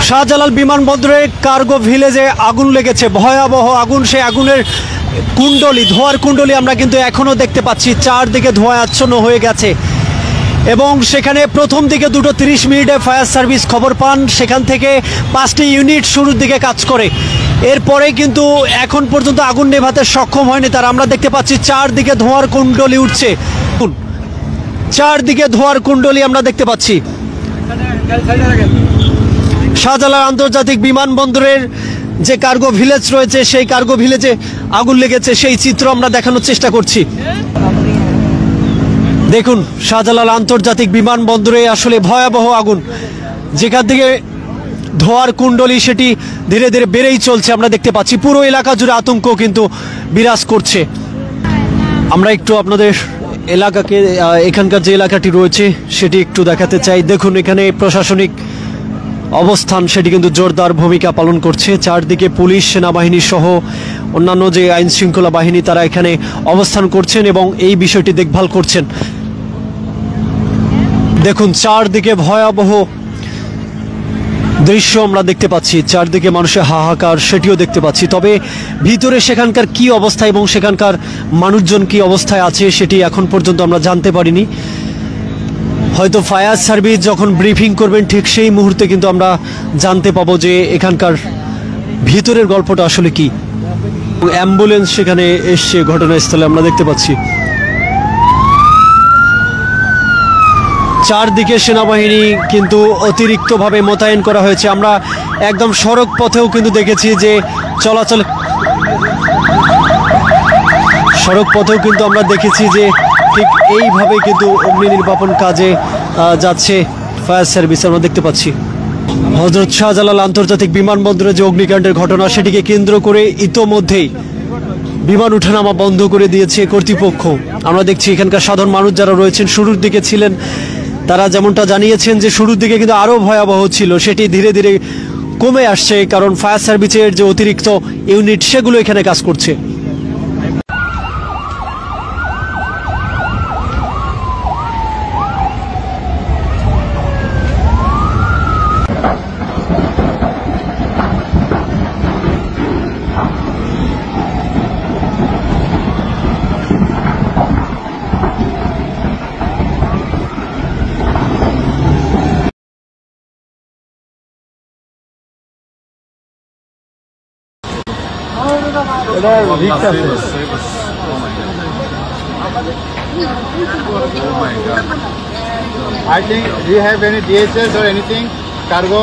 শাহজালাল বিমানবন্দরে কার্গো ভিলেজে আগুন লেগেছে, ভয়াবহ আগুন। সেই আগুনের কুণ্ডলি, ধোঁয়ার কুণ্ডলি আমরা কিন্তু এখনও দেখতে পাচ্ছি। চারদিকে ধোঁয়ায় আচ্ছন্ন হয়ে গেছে এবং সেখানে প্রথম দিকে 2:30 ফায়ার সার্ভিস খবর পান। সেখান থেকে 5টি ইউনিট শুরুর দিকে কাজ করে। এরপরে কিন্তু এখন পর্যন্ত আগুন নেভাতে সক্ষম হয়নি তারা। আমরা দেখতে পাচ্ছি চারদিকে ধোঁয়ার কুণ্ডলি উঠছে, চারদিকে ধোঁয়ার কুণ্ডলি আমরা দেখতে পাচ্ছি। শাহজালাল আন্তর্জাতিক বিমানবন্দরের যে কার্গো ভিলেজ রয়েছে সেই কার্গো ভিলেজে আগুন লেগেছে, সেই চিত্র আমরা দেখানোর চেষ্টা করছি। দেখুন শাহজালাল আন্তর্জাতিক বিমানবন্দরে আসলে ভয়াবহ আগুন, যেখান থেকে ধোঁয়ার কুণ্ডলি সেটি ধীরে ধীরে বেড়েই চলছে। আমরা দেখতে পাচ্ছি পুরো এলাকা জুড়ে আতঙ্ক কিন্তু বিরাজ করছে। আমরা একটু আপনাদের এলাকাকে, এখানকার যে এলাকাটি রয়েছে সেটি একটু দেখাতে চাই। দেখুন এখানে প্রশাসনিক অবস্থান সেটি কিন্তু জোরদার ভূমিকা পালন করছে। চারদিকে পুলিশ, সেনাবাহিনী সহ অন্যান্য যে আইন শৃঙ্খলা বাহিনী তারা এখানে অবস্থান করছেন এবং এই বিষয়টি দেখভাল করছেন। দেখুন চারদিকে ভয়াবহ দৃশ্য আমরা দেখতে পাচ্ছি, চারদিকে মানুষের হাহাকার সেটিও দেখতে পাচ্ছি। তবে ভিতরে সেখানকার কি অবস্থা এবং সেখানকার মানুষজন কি অবস্থায় আছে সেটি এখন পর্যন্ত আমরা জানতে পারিনি। হয়তো ফায়ার সার্ভিস যখন ব্রিফিং করবেন ঠিক সেই মুহূর্তে কিন্তু আমরা জানতে পাবো যে এখানকার ভিতরের গল্পটা আসলে কি। অ্যাম্বুলেন্স সেখানে এসছে ঘটনাস্থলে আমরা দেখতে পাচ্ছি। চারদিকে সেনাবাহিনী কিন্তু অতিরিক্তভাবে মোতায়েন করা হয়েছে। আমরা একদম সড়ক পথেও কিন্তু দেখেছি যে চলাচল, সড়ক পথেও কিন্তু আমরা দেখেছি যে ঠিক এইভাবে কিন্তু অগ্নি নির্বাপন কাজে যাচ্ছে ফায়ার সার্ভিস আমরা দেখতে পাচ্ছি। হযরত শাহজালাল আন্তর্জাতিক বিমানবন্দরে যে অগ্নিকাণ্ডের ঘটনা সেটিকে কেন্দ্র করে ইতোমধ্যেই বিমান ওঠানামা বন্ধ করে দিয়েছে কর্তৃপক্ষ। আমরা দেখছি এখানকার সাধারণ মানুষ যারা রয়েছেন শুরুর দিকে ছিলেন তারা যেমনটা জানিয়েছেন যে শুরুর দিকে কিন্তু আরও ভয়াবহ ছিল, সেটি ধীরে ধীরে কমে আসছে কারণ ফায়ার সার্ভিসের যে অতিরিক্ত ইউনিট সেগুলো এখানে কাজ করছে। I think, do you have any DHS or anything? Cargo?